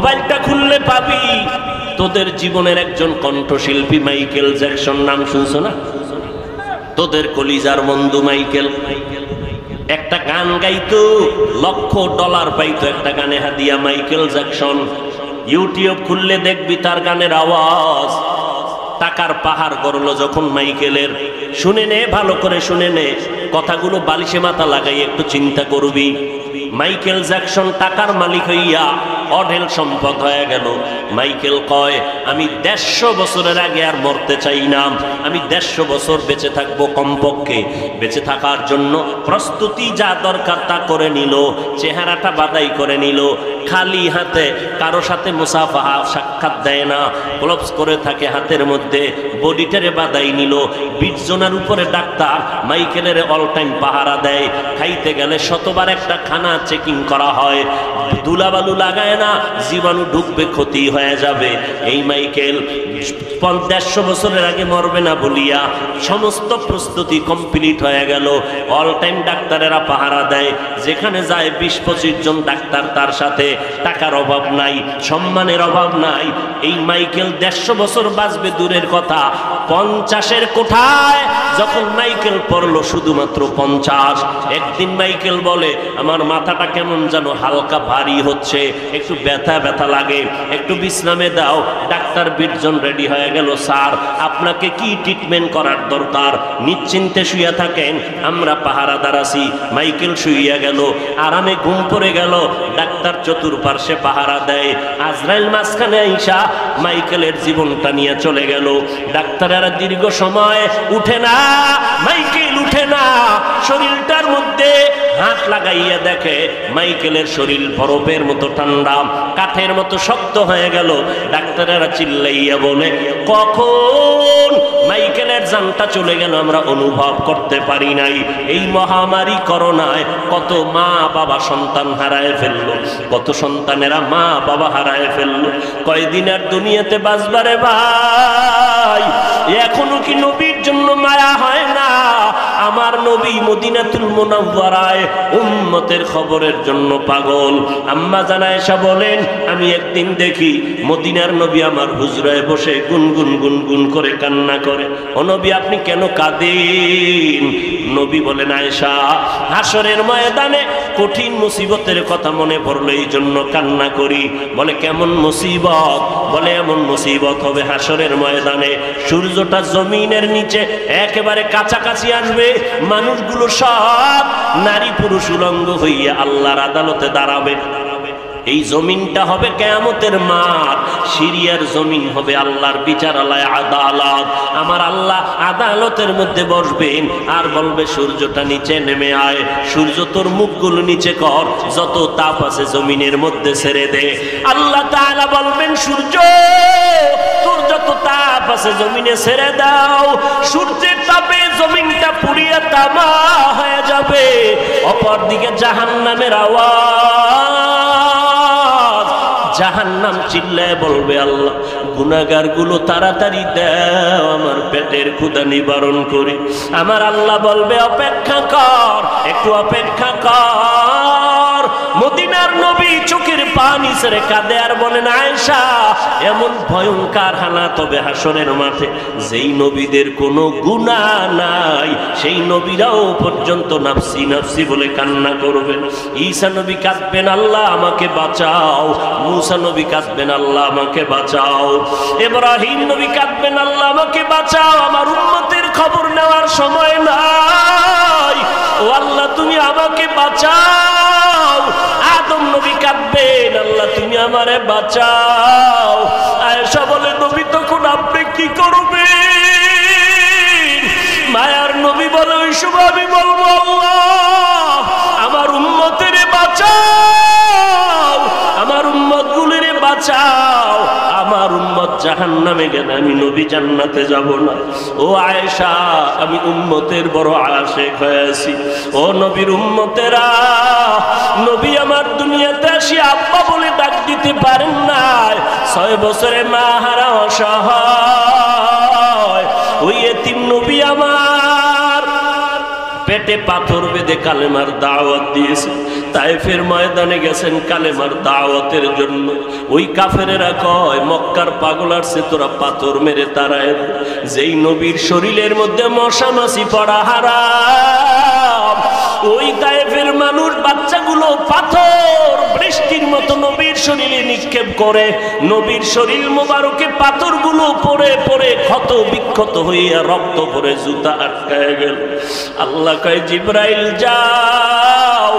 মোবাইলটা খুললে পাবি তোদের জীবনের একজন কণ্ঠশিল্পী মাইকেল জ্যাকসন, নাম শুনছো না? তোদের কলিজার বন্ধু মাইকেল একটা গান গাইতো, $1,00,000 পাইতো একটা গানে হাদিয়া মাইকেল জ্যাকসন। ইউটিউব খুললে দেখবি তার গানের আওয়াজ, টাকার পাহাড় গড়লো যখন মাইকেলের। শুনে নে, ভালো করে শুনে নে, কথাগুলো বালিশে মাথা লাগাই একটু চিন্তা করবি। মাইকেল জ্যাকসন টাকার মালিক হইয়া অঢেল সম্পদ হয়ে গেল। মাইকেল কয়, আমি 150 বছরের আগে আর মরতে চাই না, আমি 150 বছর বেঁচে থাকবো কমপক্ষে। বেঁচে থাকার জন্য প্রস্তুতি যা দরকার তা করে নিল, চেহারাটা বাদাই করে নিল, খালি হাতে, কারো সাথে মুসাফাহা সাক্ষাৎ দেয় না, গ্লোভস করে থাকে হাতের মধ্যে, বডিটারে বাদাই নিল। 20 জনের উপরে ডাক্তার মাইকেলের অল টাইম পাহারা দেয়। খাইতে গেলে শতবার একটা খানা চেকিং করা হয়, ধুলাবালু লাগায় না, জীবাণু ঢুকবে, ক্ষতি হয়ে যাবে। এই মাইকেল 150 বছরের আগে মরবে না বলিয়া সমস্ত প্রস্তুতি কমপ্লিট হয়ে গেল। অল টাইম ডাক্তারেরা পাহারা দেয়, যেখানে যায় 20-25 জন ডাক্তার তার সাথে। টাকার অভাব নাই, সম্মানের অভাব নাই। এই মাইকেল 150 বছর বাঁচবে দূরের কথা, 50-এর কোঠায় যখন মাইকেল পড়লো শুধুমাত্র 50। একদিন মাইকেল বলে, আমার মাথাটা কেমন যেন হালকা ভারী হচ্ছে, একটু ব্যথা ব্যথা লাগে, একটু বিশ্রামে দাও। ডাক্তার 20 জন রেডি হয়ে গেল, স্যার আপনাকে কি ট্রিটমেন্ট করার দরকার, নিশ্চিন্তে শুয়ে থাকেন, আমরা পাহারাদার আছি। মাইকেল শুইয়া গেল, আরামে ঘুম পড়ে গেল। ডাক্তার চতুর্পার্শ্বে পাহারা দেয়, আজরাইল মাঝখানে আইসা মাইকেলের জীবনটা নিয়ে চলে গেল। ডাক্তারেরা দীর্ঘ সময় উঠে না, মাইকেল উঠে না, শরীরটার মধ্যে হাত লাগাইয়া দেখে মাইকেলের শরীর বরফের মতো ঠান্ডা, কাঠের মতো শক্ত হয়ে গেল। ডাক্তারেরা চিল্লাইয়া বলে, কখন মাইকেলের জানটা চলে গেল আমরা অনুভব করতে পারি নাই। এই মহামারী করোনায় কত মা বাবা সন্তান হারায় ফেললো, কত সন্তানেরা মা বাবা হারায় ফেললো। কয়দিন আর দুনিয়াতে বাঁচবারে ভাই, এখনো কি নবীর জন্য মায়া হয় না? আমার নবী মদিনাতুল মুনাওয়ারায় উম্মতের খবরের জন্য পাগল। আম্মা জান আয়েশা বলেন, আমি একদিন দেখি মদিনার নবী আমার হুজরায় বসে গুনগুন গুনগুন করে কান্না করে। ও নবী আপনি কেন কাঁদেন? নবী বলেন, আয়েশা হাসরের ময়দানে কঠিন মুসিবতের কথা মনে পড়লো, এই জন্য কান্না করি। বলে কেমন মুসিবত? বলে এমন মুসিবত হবে হাসরের ময়দানে সূর্যটা জমিনের নিচে একেবারে কাছাকাছি আসবে, মানুষগুলো সব নারী পুরুষ উলঙ্গ হইয়া আল্লাহর আদালতে দাঁড়াবে। এই জমিনটা হবে কিয়ামতের মাঠ, সিরিয়ার জমিন হবে আল্লাহর বিচারালয়, আদালত। আমার আল্লাহ আদালতের মধ্যে বসবেন আর বলবে, সূর্যটা নিচে নেমে আয়, সূর্য তোর মুখগুলো নিচে কর, যত তাপ আছে জমিনের মধ্যে ছেড়ে দে। আল্লাহ তাআলা বলবেন, সূর্য তোর যত তাপ আছে জমিনে ছেড়ে দাও। সূর্যের তাপে জমিনটা পুড়িয়ে তামা হয়ে যাবে। অপরদিকে জাহান্নামের আওয়াজ, জাহান্নাম চিল্লায় বলবে, আল্লাহ গুনাহগার গুলো তাড়াতাড়ি দাও, আমার পেটের ক্ষুধা নিবারণ করে। আমার আল্লাহ বলবে, অপেক্ষা কর, একটু অপেক্ষা কর। মদিনার নবী চোখের পানি ছেড়ে কাঁদে আর বলেন, আয়েশা এমন ভয়ঙ্কর হালাত হবে হাসরের মাঠে, যেই নবীদের কোনো গুনাহ নাই সেই নবীরাও পর্যন্ত নাফসি নাফসি বলে কান্না করবেন। ঈসা নবী কাঁদবেন, আল্লাহ আমাকে বাঁচাও। মুসা নবী কাঁদবেন, আল্লাহ আমাকে বাঁচাও। ইব্রাহিম নবী কাঁদবেন, আল্লাহ আমাকে বাঁচাও, আমার উম্মতের খবর নেওয়ার সময় নাই, ও আল্লাহ তুমি আমাকে বাঁচাও। আদম নবী কাঁদবেন, আল্লাহ তুমি আমারে বাঁচাও। আয়েশা বলে, নবী তখন আপনি কি করবেন? মায়ার নবী বলে, ওই সময় আমি বলবো, আল্লাহ আমার উম্মতের বাঁচাও, আমার উম্মত গুলিরে বাঁচাও। আমার উম্মত জাহান্নামে গেলে আমি নবী জান্নাতে যাব না। ও আয়েশা, আমি উম্মতের বড় আশিক হয়েছি। ও নবীর উম্মতেরা, নবী আমার দুনিয়াতে আসি আব্বা বলে ডাক দিতে পারেন না। 6 বছরে মা হারা অসহায় ওই এতিম নবী আমার পেটে পেটে পাথর বেঁধে কালেমার দাওয়াত দিয়েছে। তায়েফের ময়দানে গেছেন কালেমার দাওয়াতের জন্য। ওই কাফেরেরা কয় মক্কার পাগল আসছে, তোরা পাথর মেরে তারায়। যেই নবীর শরীরের মধ্যে মশা মাছি পড়া হারাম, ওই তায়েফের মানুষ বাচ্চাগুলো পাথর বৃষ্টির মতো নবীর শরীরে নিক্ষেপ করে। নবীর শরীর মোবারকে পাথরগুলো পড়ে পড়ে ক্ষত বিক্ষত হইয়া রক্ত পড়ে জুতা আটকায় গেল। আল্লাহ কয় জিবরাইল যাও,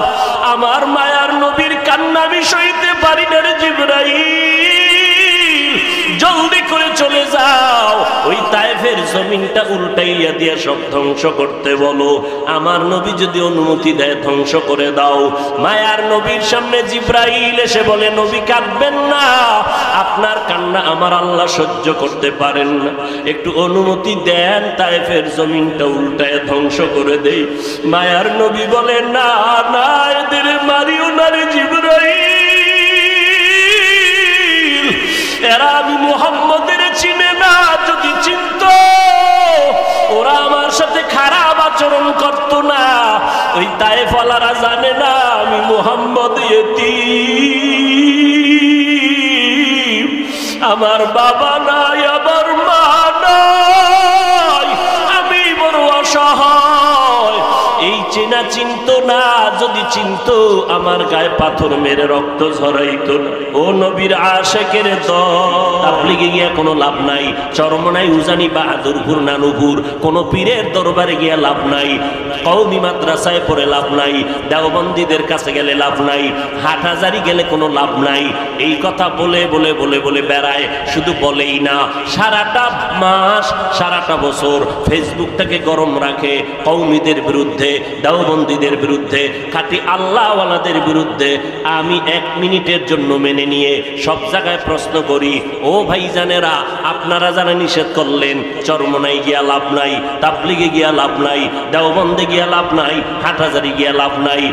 আমার মায়ার নবীর কান্না আমি সইতে পারি না রে জিবরাইল, জলদি করে চলে যাও, ওই তায়েফের জমিনটা উল্টাইয়া দিয়ে সব ধ্বংস করতে বলো। আমার নবী যদি অনুমতি দেয় ধ্বংস করে দাও। মায়ার নবীর সামনে জিবরাইল এসে বলে নবী কাঁদবেন না, আপনার কান্না আমার আল্লাহ সহ্য করতে পারেন না, একটু অনুমতি দেন তায়েফের জমিনটা উল্টায় ধ্বংস করে দেই। মায়ার নবী বলে না না, এদের মারিও না রে জিবরাইল, এরা আমি মুহাম্মদের চিনে না, যদি চিনত ওরা আমার সাথে খারাপ আচরণ করত না। ওই তায়েফওয়ালারা জানে না আমি মুহাম্মদ ইয়তীম, আমার বাবা নাই, আমার মা নাই, আমি বড় অসহায়। এই চেনা চিন্ত না, যদি চিন্ত আমার গায়ে পাথর মেরে রক্ত ঝরাইতো না। ও নবীর আশেকের দল, তাবলীগে গিয়া কোনো লাভ নাই, চরমনাই উজানি বাহাদুরপুর নানুপুর কোন পীরের দরবারে গিয়া লাভ নাই, কওমি মাদ্রাসায় পড়ে লাভ নাই, দেওবন্দীদের কাছে গেলে লাভ নাই, হাটহাজারি গেলে কোনো লাভ নাই। এই কথা বলে বলে বলে বলে বেড়ায়, শুধু বলেই না, সারাটা মাস সারাটা বছর ফেসবুকটাকে গরম রাখে কওমিদের বিরুদ্ধে, দেওবন্দীদের বিরুদ্ধে, খাঁটি আল্লাহওয়ালাদের বিরুদ্ধে। আমি 1 মিনিটের জন্য মেনে নিয়ে সব জায়গায় প্রশ্ন করি, ও ভাইজানেরা আপনারা যারা নিষেধ করলেন চরমনাই গিয়া লাভ নাই, তাবলীগে গিয়া লাভ নাই, দেওবন্দে গিয়া লাভ নাই, হাটহাজারি গিয়া লাভ নাই,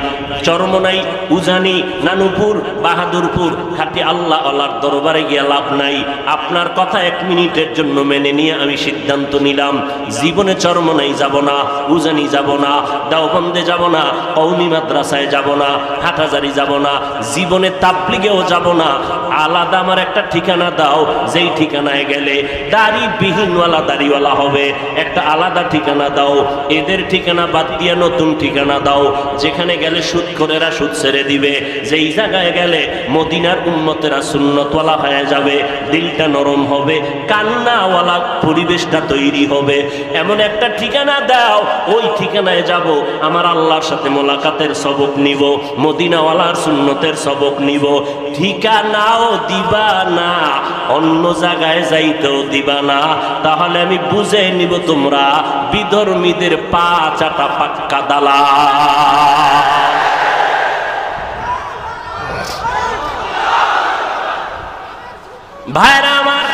চরমনাই উজানি নানুপুর বাহাদুরপুর খাঁটি আল্লাহওয়ালার দরবারে গিয়া লাভ নাই, আপনার কথা 1 মিনিটের জন্য মেনে নিয়ে আমি সিদ্ধান্ত নিলাম জীবনে চরমনাই যাব না, উজানি যাব না, দেওবন্দে যাব না, কওমি মাদ্রাসায় যাব না, হাটহাজারি যাব না, জীবনে তাবলীগেও যাব না। আলাদা আমার একটা ঠিকানা দাও, যেই ঠিকানায় গেলে দাড়িবিহীনওয়ালা দাড়িওয়ালা হবে, একটা আলাদা ঠিকানা দাও। এদের ঠিকানা বাদ দিয়ে নতুন ঠিকানা দাও, যেখানে গেলে সুদখোরেরা সুদ ছেড়ে দিবে, যেই জায়গায় গেলে মদিনার উম্মতেরা সুন্নতওয়ালা হয়ে যাবে, দিলটা নরম হবে, কান্নাওয়ালা পরিবেশটা তৈরি হবে, এমন একটা ঠিকানা দাও। ওই ঠিকানায় যাব, আমার আল্লাহর সাথে মোলাকাতের সবক নিব, মদিনাওয়ালার সুন্নতের সবক নিব। ঠিকানাও দিবা না, অন্য জায়গায় যাইতেও দিবা না, তাহলে আমি বুঝে নিব তোমরা বিধর্মীদের পা চাটা পাক্কা দালাল। ভাইরা আমার,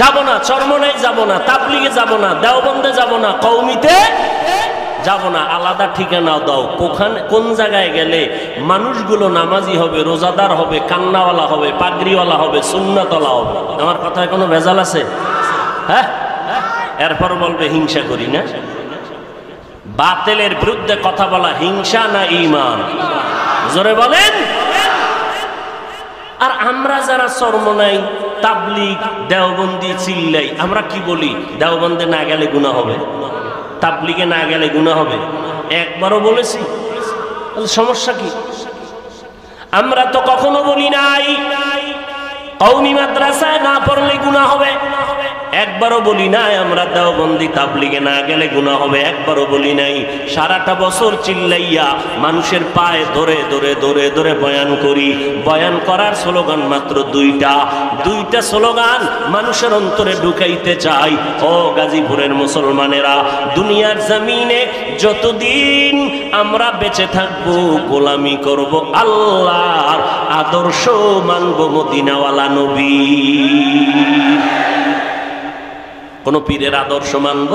যাব না, চরমনাই যাব না, তাবলীগে যাব না, দেওবন্দে যাব না, কওমিতে যাব না, আলাদা ঠিকানা দাও। কোন জায়গায় গেলে মানুষগুলো নামাজি হবে, রোজাদার হবে, কান্নাওয়ালা হবে, পাগড়িওয়ালা হবে, সুন্নাতওয়ালা হবে। আমার কথায় কোনো ভেজাল আছে? হ্যাঁ, এরপর বলবে হিংসা করি না। বাতিলের বিরুদ্ধে কথা বলা হিংসা না ঈমান? জোরে বলেন। আর আমরা যারা চরমনাই, তাবলীগ, দেওবন্দি চিল্লাই, আমরা কি বলি? দেওবন্দে না গেলে গুনাহ হবে, তাবলীগে না গেলে গুনাহ হবে। একবারও বলেছি? সমস্যা কি? আমরা তো কখনো বলি নাই কওমি মাদ্রাসায় না পড়লে গুনাহ হবে, একবারও বলি নাই আমরা দেওবন্দি তাবলীগে না গেলে গুনাহ হবে, একবারও বলি নাই। সারাটা বছর চিল্লাইয়া মানুষের পায়ে ধরে ধরে ধরে ধরে বয়ান করি। বয়ান করার স্লোগান মাত্র দুইটা স্লোগান মানুষের অন্তরে ঢুকাইতে চাই। ও গাজীপুরের মুসলমানেরা, দুনিয়ার জমিনে যতদিন আমরা বেঁচে থাকবো গোলামি করব আল্লাহর, আদর্শ মানব মদিনাওয়ালা নবী। কোন পীরের আদর্শ মানব,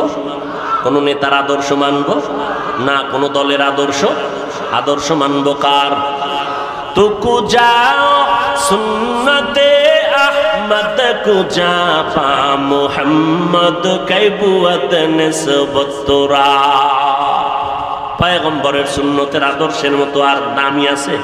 কোন নেতার আদর্শ মানব না, কোন দলের আদর্শ মানব কার? তুকু যাও সুন্নতে আহমদ কুজা পা মুহাম্মদ কাইবুয়াত নিসবত তোরা। পয়গম্বরের সুন্নতের আদর্শের মতো আর দামি আছে?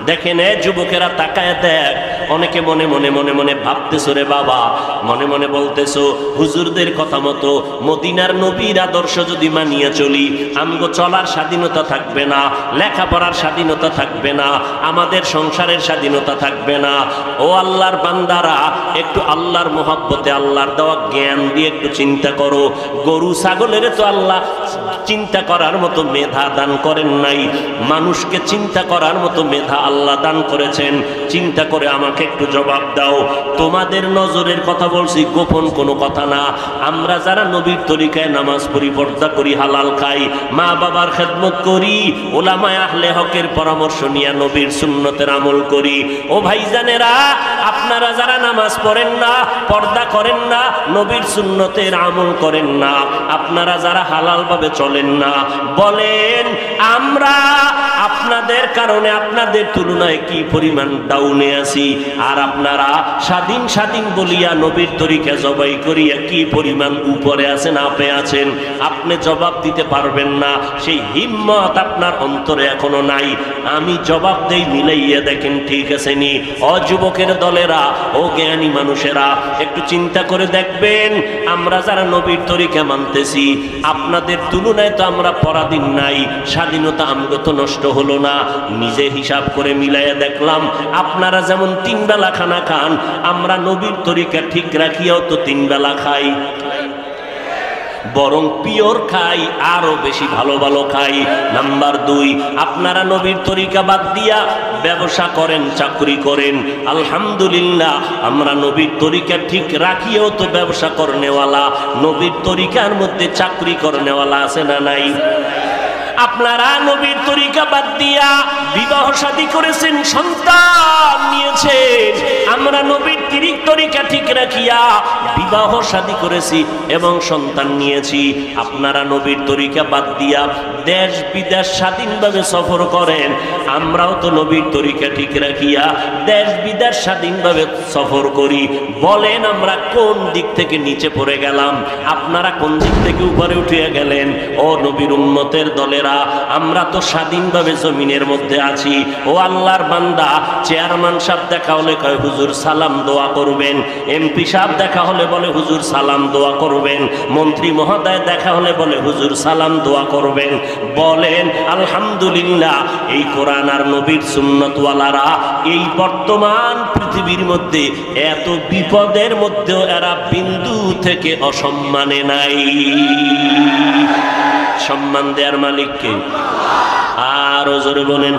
দেখেন যুবকেরা তাকায় দেখ, অনেকে মনে মনে মনে মনে ভাবতেছো রে বাবা, মনে মনে বলতেছো হুজুরদের কথা মতো মদিনার নবীর আদর্শ যদি মানিয়ে চলি, আমগো চলার স্বাধীনতা থাকবে না, লেখাপড়ার স্বাধীনতা থাকবে না, আমাদের সংসারের স্বাধীনতা থাকবে না। ও আল্লাহর বান্দারা, একটু আল্লাহর মোহাব্বতে আল্লাহর দেওয়া জ্ঞান দিয়ে একটু চিন্তা করো। গরু ছাগলের তো আল্লাহ চিন্তা করার মতো মেধা দান করেন নাই, মানুষকে চিন্তা করার মতো মেধা আল্লাহ দান করেছেন। চিন্তা করে আমাকে একটু জবাব দাও। তোমাদের নজরের কথা বলছি, গোপন কোনো কথা না। আমরা যারা নবীর তরিকায় নামাজ পড়ি, পর্দা করি, হালাল খাই, মা বাবার খেদমত করি, ওলামায়ে আহলে হকের পরামর্শ নিয়ে নবীর সুন্নতের আমল করি, ও ভাইজানেরা, আপনারা যারা নামাজ পড়েন না, পর্দা করেন না, নবীর সুন্নতের আমল করেন না, আপনারা যারা হালাল ভাবে চলেন না, বলেন আমরা আপনাদের কারণে আপনাদের তুলনায় কি পরিমাণ ডাউনে আছি, আর আপনারা স্বাধীন স্বাধীন বলিয়া নবীর তরিকা জবাই করিয়া কি পরিমাণ উপরে আছেন, আপে আছেন। আপনি জবাব দিতে পারবেন না, সেই হিম্মত আপনার অন্তরে এখনো নাই। আমি জবাব দেই, মিলাইয়া দেখেন ঠিক আছে নি? অযুবকের দলেরা, ও জ্ঞানী মানুষেরা, একটু চিন্তা করে দেখবেন, আমরা যারা নবীর তরিকা মানতেছি, আপনাদের তুলনায় তো আমরা পরাধীন নাই, স্বাধীনতা আমগো তো নষ্ট হলো না। নিজে হিসাব করে মিলাইয়া দেখলাম, আপনারা যেমন 3 বেলা খানা খান, আমরা নবীর তরিকা ঠিক রাখিয়াও তো 3 বেলা খাই, বরং পিওর খাই, আরো বেশি ভালো ভালো খাই। নাম্বার 2, আপনারা নবীর তরিকা বাদ দিয়া ব্যবসা করেন, চাকরি করেন। আলহামদুলিল্লাহ, আমরা নবীর তরিকা ঠিক রাখিয়েও তো ব্যবসা করনেওয়ালা, নবীর তরিকার মধ্যে চাকরি করনেওয়ালা আছে না নাই? আপনারা নবীর তরিকা বাদ দিয়া বিবাহ শাদী করেছেন, সন্তান নিয়েছেন। আমরা নবীর তরিকা ঠিক রাখিয়া বিবাহ শাদী করেছি এবং সন্তান নিয়েছি। আপনারা নবীর তরিকা বাদ দিয়া দেশ বিদেশ স্বাধীনভাবে সফর করেন, আমরাও তো নবীর তরিকা ঠিক রাখিয়া দেশ বিদেশ স্বাধীনভাবে সফর করি। বলেন আমরা কোন দিক থেকে নিচে পড়ে গেলাম, আপনারা কোন দিক থেকে উপরে উঠে গেলেন? ও নবীর উম্মতের দলেরা, আমরা তো স্বাধীনভাবে জমিনের মধ্যে আছি। ও আল্লাহর বান্দা, চেয়ারম্যান সাহেব দেখা হলে কয় হুজুর সালাম দোয়া করবেন, এমপি সাহেব দেখা হলে বলে হুজুর সালাম দোয়া করবেন, মন্ত্রী মহোদয় দেখা হলে বলে হুজুর সালাম দোয়া করবেন। বলেন আলহামদুলিল্লাহ, এই কোরআন আর নবীর সুন্নতওয়ালারা এই বর্তমান পৃথিবীর মধ্যে এত বিপদের মধ্যেও এরা বিন্দু থেকে অসম্মানে নাই। সম্মান দেওয়ার মালিককে আরো জোরে বলেন।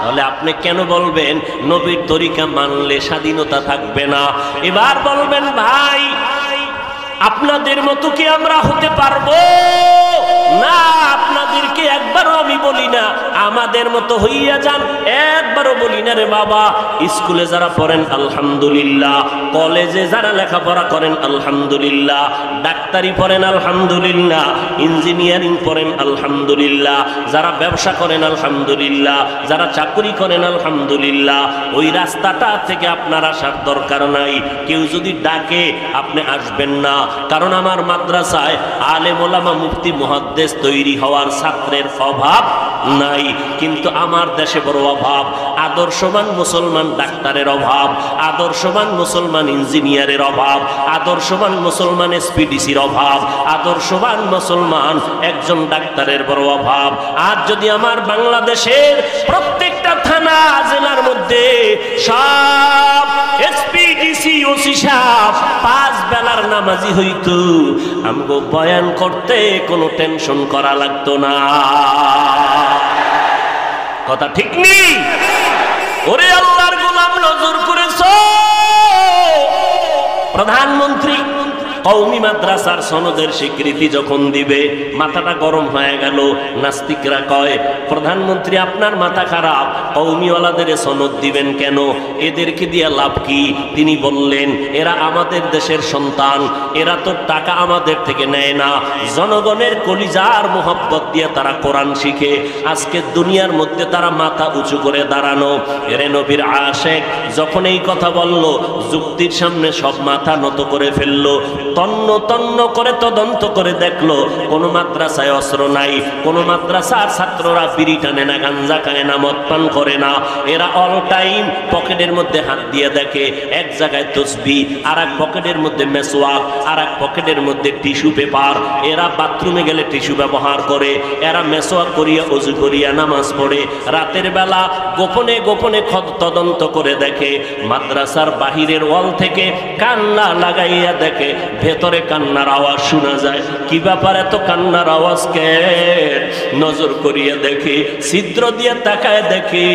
তাহলে আপনি কেন বলবেন নবীর তরিকা মানলে স্বাধীনতা থাকবে না? এবার বলবেন ভাই, আপনাদের মতো কি আমরা হতে পারবো না? আপনাদেরকে একবারও আমি বলি না আমাদের মতো হইয়া যান, একবারও বলি না রে বাবা। স্কুলে যারা পড়েন আলহামদুলিল্লাহ, কলেজে যারা লেখাপড়া করেন আলহামদুলিল্লাহ, ডাক্তারি পড়েন আলহামদুলিল্লাহ, ইঞ্জিনিয়ারিং পড়েন আলহামদুলিল্লাহ, যারা ব্যবসা করেন আলহামদুলিল্লাহ, যারা চাকরি করেন আলহামদুলিল্লাহ। ওই রাস্তাটা থেকে আপনার আসার দরকার নাই। কেউ যদি ডাকে আপনি আসবেন না, কারণ আমার মাদ্রাসায় আলেম ওলামা মুফতি মুহাদ্দিস তৈরি হওয়ার ছাত্রের অভাব নাই, কিন্তু আমার দেশে বড় অভাব। আদর্শবান মুসলমান ডাক্তারের অভাব, আদর্শবান মুসলমান ইঞ্জিনিয়ারের অভাব, আদর্শবান মুসলমান এসপিডিসির অভাব, আদর্শবান মুসলমান একজন ডাক্তারের বড় অভাব। আর যদি আমার বাংলাদেশের প্রত্যেকটা থানা জেলার মধ্যে সব এসপিডিসি ওসি সাহেব 5 বেলার নামাজি হইতো, আমগো বয়ান করতে কোনো টেনশন করা লাগতো না। কথা ঠিক নেই? ওরে আল্লাহর গোলাম, নজর করেছো? প্রধানমন্ত্রী কওমি মাদ্রাসার সনদের স্বীকৃতি যখন দিবে, মাথাটা গরম হয়ে গেল। নাস্তিকরা কয় প্রধানমন্ত্রী আপনার মাথা খারাপ, কওমিওয়ালাদের সনদ দিবেন কেন? এদেরকে দিয়ে লাভ কি? তিনি বললেন এরা আমাদের দেশের সন্তান, এরা তো টাকা আমাদের থেকে নেয় না, জনগণের কলিজার মোহব্বত দিয়ে তারা কোরআন শিখে। আজকে দুনিয়ার মধ্যে তারা মাথা উঁচু করে দাঁড়ানো। এরে নবীর আশেক যখন এই কথা বলল, যুক্তির সামনে সব মাথা নত করে ফেললো। তন্ন তন্ন করে তদন্ত করে দেখলো কোন মাদ্রাসায় অস্ত্র নাই, কোন মাদ্রাসার ছাত্ররা বিড়ি টানে না, গাঞ্জা খায় না, মদ পান করে না। এরা অল টাইম পকেটের মধ্যে হাত দিয়ে দেখে, এক জায়গায় তসবিহ, আর এক পকেটের মধ্যে মেসওয়াক, আর এক পকেটের মধ্যে টিস্যু পেপার। এরা বাথরুমে গেলে টিস্যু ব্যবহার করে, এরা মেসওয়াক করিয়া ওযু করিয়া নামাজ পড়ে। রাতের বেলা গোপনে গোপনে তদন্ত করে দেখে, মাদ্রাসার বাহিরের ওয়াল থেকে কান্না লাগাইয়া দেখে, ভেতরে কান্নার আওয়াজ শোনা যায়। কি ব্যাপার, এত কান্নার আওয়াজ কে? নজর করিয়া দেখে, ছিদ্র দিয়ে তাকায় দেখে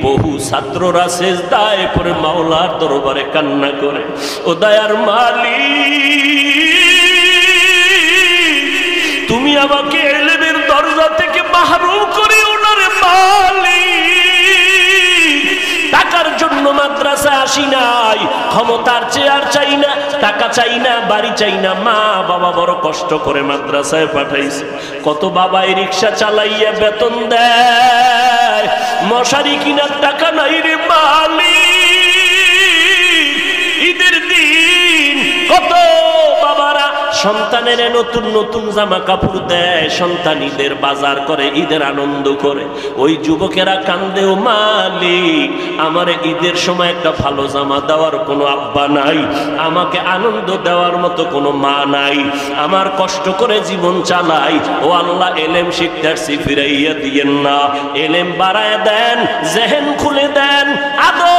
বহু ছাত্ররা সেজদায় পড়ে মাওলার দরবারে কান্না করে। ও দয়ার মালিক, তুমি আমাকে ইলমের দরজা থেকে মাহরুম করিও না রে মালিক। টাকার জন্য মাদ্রাসা আসি নাই, ক্ষমতার চেয়ার চাই না, টাকা চাই না, বাড়ি চাই না। মা বাবা বড় কষ্ট করে মাদ্রাসায় পাঠাইছে। কত বাবাই রিক্সা চালাইয়া বেতন দেয়, মশারি কিনার টাকা নাই রে মালিক। ঈদের দিন কত বাবারা সন্তানের নতুন নতুন জামা কাপড় দেয়, সন্তান ঈদের বাজার করে, ঈদের আনন্দ করে। ওই যুবকেরা কান্দে, ও মালিক আমার ঈদের সময় একটা ভালো জামা দেওয়ার কোনো আব্বা নাই, আমাকে আনন্দ দেওয়ার মতো কোনো মা নাই, আমার কষ্ট করে জীবন চালাই। ও আল্লাহ, এলেম শিখতে আসছি, ফিরাইয়া দিয়েন না, এলেম বাড়ায় দেন, জেহেন খুলে দেন, আদো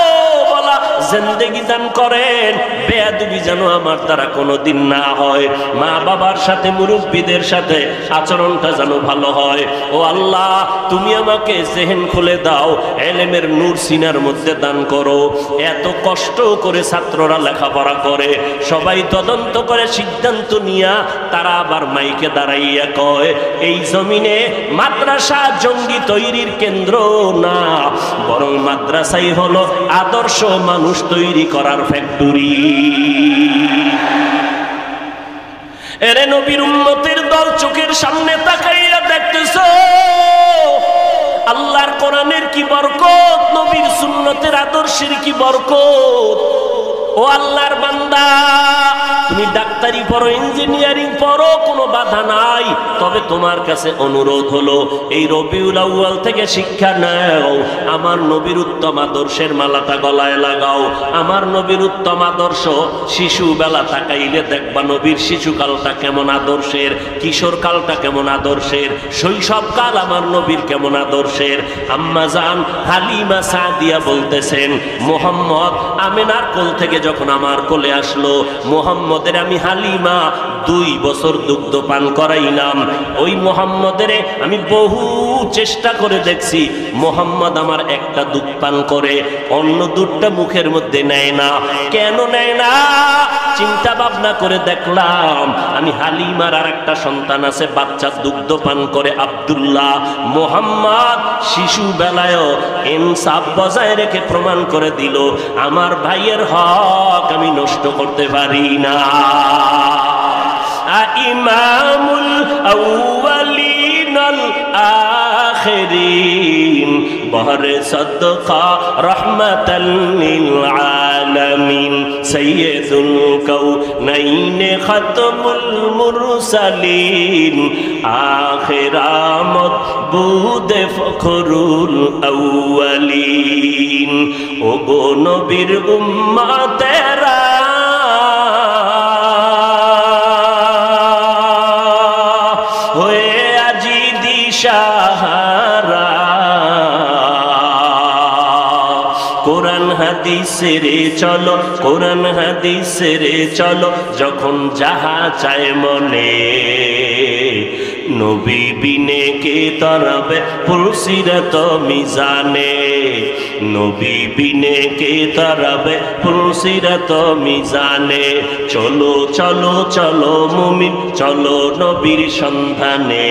বলা জিন্দেগি দান করেন। বেয়াদবি যেন আমার দ্বারা কোনোদিন না হয়, মা বাবার সাথে মুরব্বীদের সাথে আচরণটা যেন ভালো হয়। ও আল্লাহ, তুমি আমাকে জেহেন খুলে দাও, এলেমের নূর সিনার মধ্যে দান করো। এত কষ্ট করে ছাত্ররা লেখাপড়া করে, সবাই তদন্ত করে সিদ্ধান্ত নিয়া তারা আবার মাইকে দাঁড়াইয়া কয়, এই জমিনে মাদ্রাসা জঙ্গি তৈরির কেন্দ্র না, বরং মাদ্রাসাই হলো আদর্শ মানুষ তৈরি করার ফ্যাক্টরি। এরে নবীর উম্মতের দল, চোখের সামনে তাকাইয়া দেখতেছো আল্লাহর কোরআনের কি বরকত, নবীর সুন্নতের আদর্শের কি বরকত। ও আল্লাহর বান্দা, তুমি ডাক্তারি পড়ো, ইঞ্জিনিয়ারিং পড়ো, কোনো বাধা নাই। তবে তোমার কাছে অনুরোধ হলো, এই রবিউল আউয়াল থেকে শিক্ষা নাও, আমার নবীর উত্তম আদর্শের মালাটা গলায় লাগাও। আমার নবীর উত্তম আদর্শ, শিশু বেলা তাকাইলে দেখবা নবীর শিশুকালটা কেমন আদর্শের, কিশোরকালটা কেমন আদর্শের, শৈশবকাল আমার নবীর কেমন আদর্শের। আম্মা জান হালিমা সাদিয়া বলতেছেন, মুহাম্মদ আমিনার কোল থেকে যখন আমার কোলে আসলো, মুহাম্মদের আমি হালিমা 2 বছর দুগ্ধ পান করাইলাম। ওই মুহাম্মদের আমি বহু চেষ্টা করে দেখছি, মুহাম্মদ আমার একটা দুধ পান করে, অন্য দুধটা মুখের মধ্যে নেয় না। কেন নেয় না? চিন্তা ভাবনা করে দেখলাম, আমি হালিমার আর একটা সন্তান আছে, বাচ্চা দুগ্ধ পান করে, আব্দুল্লাহ। মুহাম্মদ শিশু বেলায়ও ইনসাফ বজায় রেখে প্রমাণ করে দিল, আমার ভাইয়ের হক আমি নষ্ট করতে পারি না। ইমামুল আউয়ালিন আল আখিরিন, বহরে সদকা রহমাতাল লিল আলামিন, সাইয়্যিদুল কাউনাইন খাতমুল মুরসালিন, আখির আমদ বুদে ফখরুল আউয়ালিন। ও গো নবীর উম্মতেরা, কোরআন হাদিসের চলো, কোরআন হাদিসের চলো, যখন যাহা চায় মনে, নবী বিনে কে তরবে পুলসিরত মিজানে, নবী বিনে কে তরবে পুলসিরত মিজানে। চলো চলো চলো মুমিন, চলো নবীর সন্ধানে,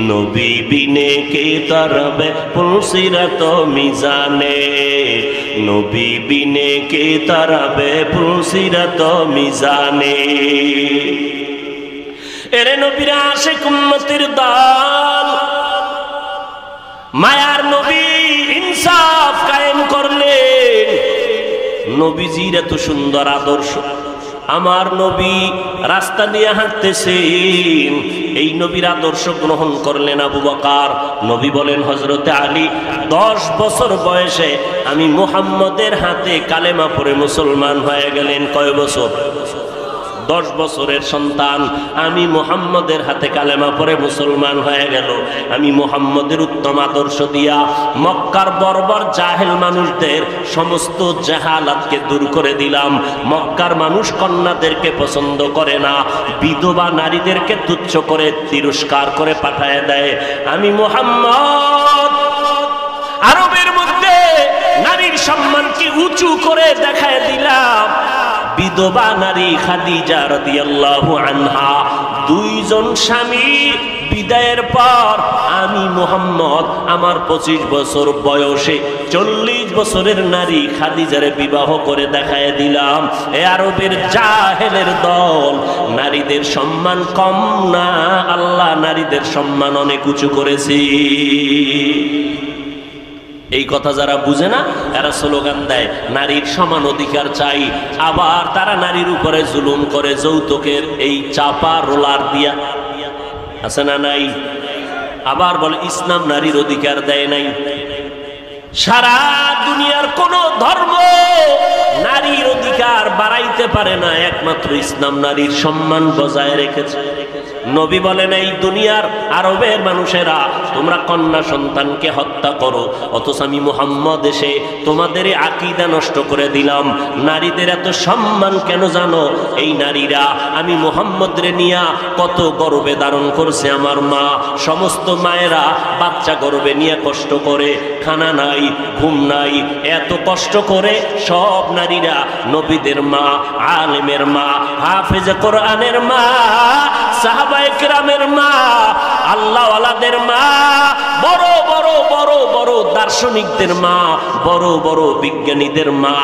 নবী বিনে কে তরবে পুলসিরত মিজানে, নবী বিনে কে তরবে পুলসিরত মিজানে। এরে নবীর আশিক উম্মতের দল, মায়ার নবী ইনসাফ কায়েম করলেন। নবীজির এত সুন্দর আদর্শ, আমার নবী রাস্তা দিয়ে হাঁটতেছেন, এই নবীর আদর্শ গ্রহণ করলেন আবু বকর। নবী বলেন হযরতে আলী, 10 বছর বয়সে আমি মুহাম্মদের হাতে কালেমা পড়ে মুসলমান হয়ে গেলেন। কয় বছর? 10 বছরের সন্তান আমি মুহাম্মদের হাতে কালেমা পড়ে মুসলমান হয়ে গেল। আমি মুহাম্মদের উত্তম আদর্শ দিয়া মক্কার বর্বর জাহেল মানুষদের সমস্ত জাহালাতকে দূর করে দিলাম। মক্কার মানুষ কন্যাদেরকে পছন্দ করে না, বিধবা নারীদেরকে তুচ্ছ করে তিরস্কার করে পাঠায় দেয়। আমি মুহাম্মদ আরবের মধ্যে নারীর সম্মানকে উঁচু করে দেখায় দিলাম। বিধবা নারী খাদিজা রাদিয়াল্লাহু আনহা, 2 জন স্বামী বিদায়ের পর আমি মুহাম্মদ আমার 25 বছর বয়সে 40 বছরের নারী খাদিজারে বিবাহ করে দেখায় দিলাম। এ আরবের জাহেলের দল, নারীদের সম্মান কম না, আল্লাহ নারীদের সম্মান অনেক উঁচু করেছে। এই কথা যারা বুঝে না এরা স্লোগান দেয় নারীর সমান অধিকার চাই, আবার তারা নারীর উপরে জুলুম করে যৌতুকের এই চাপা রোলার দিয়া, আছে না নাই? আবার বলে ইসলাম নারীর অধিকার দেয় নাই। সারা দুনিয়ার কোন ধর্ম নারীর অধিকার বাড়াইতে পারে না, একমাত্র ইসলাম নারীর সম্মান বজায় রেখেছে। নবী বলেন এই দুনিয়ার আরবের মানুষেরা তোমরা কন্যা সন্তানকে হত্যা করো, অথচ আমি মুহাম্মদ এসে তোমাদের আকীদা নষ্ট করে দিলাম। নারীদের এত সম্মান কেন জানো? এই নারীরা আমি মুহাম্মদরে নিয়া কত গর্বে ধারণ করছে আমার মা। সমস্ত মায়েরা বাচ্চা গর্বে নিয়ে কষ্ট করে, খানা নাই, ঘুম নাই, এত কষ্ট করে সব নারীরা নবীদের মা, আলেমের মা, হাফেজ কোরআনের মা, সাহাবায়ে কেরামের মা, আল্লাহওয়ালাদের মা, বড় বড় বড় বড় দার্শনিকদের মা, বড় বড় বিজ্ঞানীদের মা।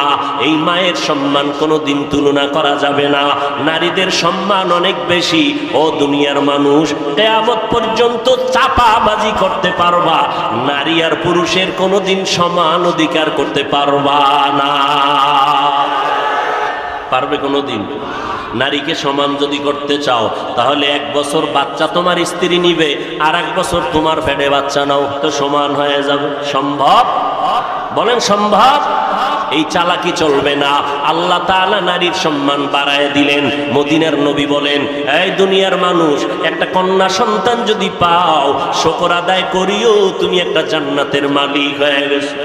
এই মায়ের সম্মান কোনোদিন তুলনা করা যাবে না। নারীদের সম্মান অনেক বেশি। ও দুনিয়ার মানুষ, কিয়ামত পর্যন্ত চাপাবাজি করতে পারবা, নারী আর পুরুষের কোনোদিন সমান অধিকার করতে পারবা না। পারবে কোনোদিন? নারীকে সমান যদি করতে চাও তাহলে 1 বছর বাচ্চা তোমার স্ত্রী নিবে, আর 1 বছর তোমার পেটে বাচ্চা নাও, তো সমান হয়ে যাবে। সম্ভব? বলেন সম্ভব? এই চালাকি চলবে না। আল্লাহ তাআলা নারীর সম্মান বাড়ায় দিলেন। মদিনার নবী বলেন, এই দুনিয়ার মানুষ, একটা কন্যা সন্তান যদি পাও শুকর আদায় করিও, তুমি একটা জান্নাতের মালিক হয়ে গেছো।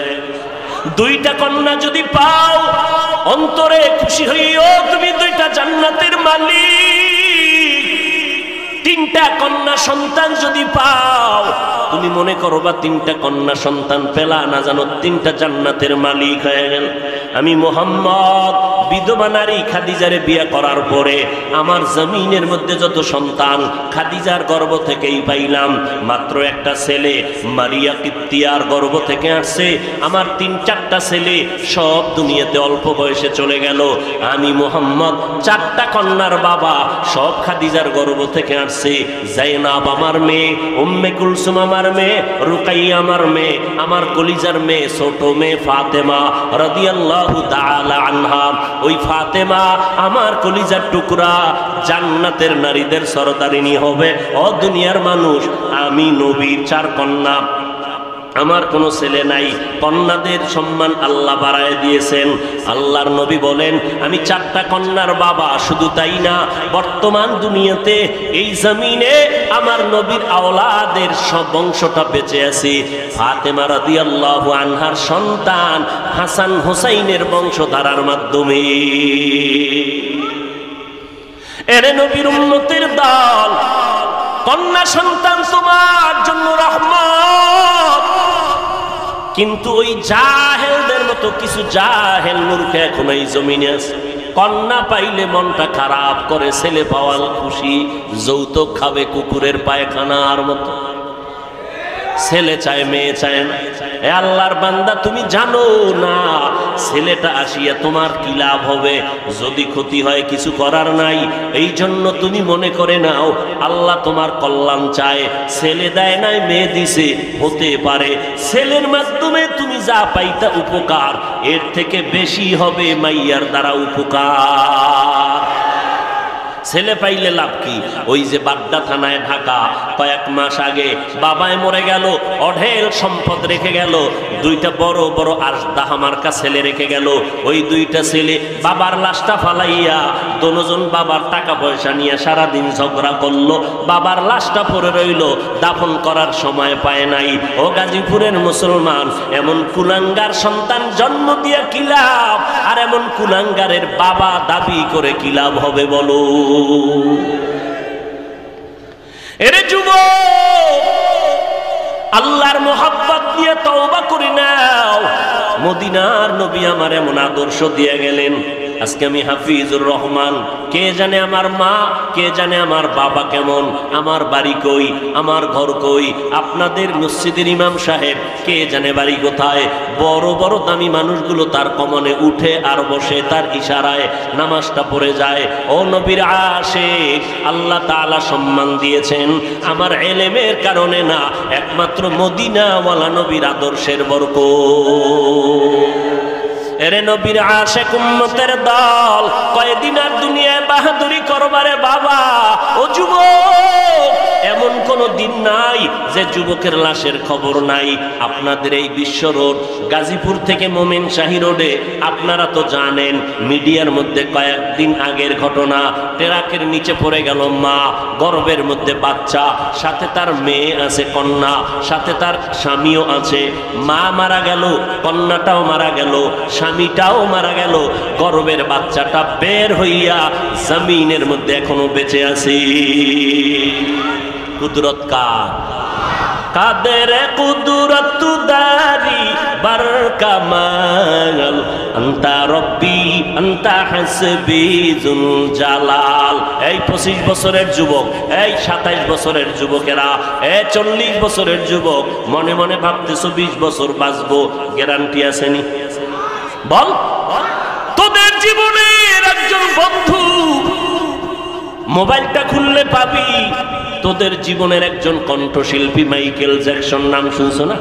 2টা কন্যা যদি পাও অন্তরে খুশি হইও, তুমি 2টা জান্নাতের মালিক। 3টা কন্যা সন্তান যদি পাও, তুমি মনে করো বা 3টা কন্যা সন্তান পেলা না জানো 3টা জান্নাতের মালিক হয়ে গেল। আমি মুহাম্মদ বিধবা নারী খাদিজারে বিয়ে করার পরে আমার জমিনের মধ্যে যত সন্তান খাদিজার গর্ভ থেকেই পাইলাম। মাত্র একটা ছেলে মারিয়া কিপ্তিয়ার গর্ভ থেকে আসছে। আমার 3-4টা ছেলে সব দুনিয়াতে অল্প বয়সে চলে গেল। আমি মুহাম্মদ 4টা কন্যার বাবা, সব খাদিজার গর্ভ থেকে আসছে। জাইনাব আমার মেয়ে, উম্মে কুলসুম আমার মেয়ে, রুকাইয়া আমার মেয়ে, আমার কলিজার মেয়ে ছোট মেয়ে ফাতেমা রাদিয়াল্লাহু তাআলা আনহা। ওই ফাতেমা আমার কলিজার টুকরা, জান্নাতের নারীদের সরদারিনী হবে। ও দুনিয়ার মানুষ, আমি নবীর 4 কন্যা, আমার কোনো ছেলে নাই। কন্যাদের সম্মান আল্লাহ বাড়ায় দিয়েছেন। আল্লাহর নবী বলেন, আমি 4টা কন্যার বাবা। শুধু তাই না, বর্তমান দুনিয়াতে এই জমিনে আমার নবীর আওলাদের সব বংশটা বেঁচে আছে। ফাতেমা রাদিয়াল্লাহু আনহার সন্তান হাসান হোসাইনের বংশধারার মাধ্যমে। এরে নবীর উম্মতের দল, কন্যা সন্তান তোমার জন্য রহমত। কিন্তু ওই জাহেলদের মতো কিছু জাহেল মূর্খ এখন এই জমিনে আছে। কন্যা পাইলে মনটা খারাপ করে, ছেলে পাওয়াল খুশি, যৌতুক খাবে কুকুরের পায়খানার মতো। ছেলে চায়, মেয়ে চায় না। এ আল্লাহর বান্দা, তুমি জানো না ছেলেটা আসিয়া তোমার কি লাভ হবে? যদি ক্ষতি হয় কিছু করার নাই। এই জন্য তুমি মনে করে নাও আল্লাহ তোমার কল্যাণ চায়। ছেলে দেয় নাই, মেয়ে দিছে, হতে পারে ছেলের মাধ্যমে তুমি যা পাইতা উপকার, এর থেকে বেশি হবে মাইয়ার দ্বারা উপকার। ছেলে পাইলে লাভ কি? ওই যে বাড্ডা থানায় ঢাকা কয়েক মাস আগে বাবায় মরে গেল, অঢেল সম্পদ রেখে গেল, দুইটা বড় বড় আজদাহা মার্কা ছেলে রেখে গেল। ওই দুইটা ছেলে বাবার লাশটা ফালাইয়া দোনোজন বাবার টাকা পয়সা নিয়ে সারাদিন ঝগড়া করলো, বাবার লাশটা পড়ে রইল, দাফন করার সময় পায় নাই। ও গাজীপুরের মুসলমান, এমন কুলাঙ্গার সন্তান জন্ম দিয়ে কি লাভ? আর এমন কুলাঙ্গারের বাবা দাবি করে কি লাভ হবে বলো? এরে যুবক, আল্লাহর মোহাব্বত নিয়ে তওবা করে নাও। মদিনার নবী আমার এমন আদর্শ দিয়ে গেলেন। আজকে আমি হাফিজুর রহমান, কে জানে আমার মা, কে জানে আমার বাবা কেমন, আমার বাড়ি কই, আমার ঘর কই, আপনাদের মসজিদের ইমাম সাহেব কে জানে বাড়ি কোথায়। বড় বড় দামি মানুষগুলো তার কমনে উঠে আর বসে, তার ইশারায় নামাজটা পড়ে যায়। ও নবীর আশিক, আল্লাহ তাআলা সম্মান দিয়েছেন আমার ইলমের কারণে না, একমাত্র মদিনাওয়ালা নবীর আদর্শের বরকত। এরে নবীর আশিক উম্মতের দল, কয়দিন আর দুনিয়ায় বাহাদুরি করবারে বাবা। ও যুবক, এমন কোন দিন নাই যে যুবকের লাশের খবর নাই। আপনাদের এই বিশ্ব রোড, গাজীপুর থেকে মোমেন শাহী রোডে, আপনারা তো জানেন মিডিয়ার মধ্যে কয়েকদিন আগের ঘটনা, ট্রাকের নিচে পড়ে গেল মা, গর্ভের মধ্যে বাচ্চা, সাথে তার মেয়ে আছে, কন্যা, সাথে তার স্বামীও আছে। মা মারা গেল, কন্যাটাও মারা গেল, স্বামীটাও মারা গেল, গর্ভের বাচ্চাটা বের হইয়া জমিনের মধ্যে এখনো বেঁচে আছে। কুদরত কার? কাদের কুদরত দারি বার কামাল, আনতা রব্বি আনতা হাসবি জুল জালাল। এই 25 বছরের যুবক, এই 27 বছরের যুবকেরা, এই 40 বছরের যুবক, মনে মনে ভাবতেছো 20 বছর বাঁচবো, গ্যারান্টি আসেনি? বল, তোদের জীবনের একজন বন্ধু মোবাইলটা খুললে পাবি, তোদের জীবনের একজন কণ্ঠশিল্পী মাইকেল জ্যাকসন, নাম শুনছো না?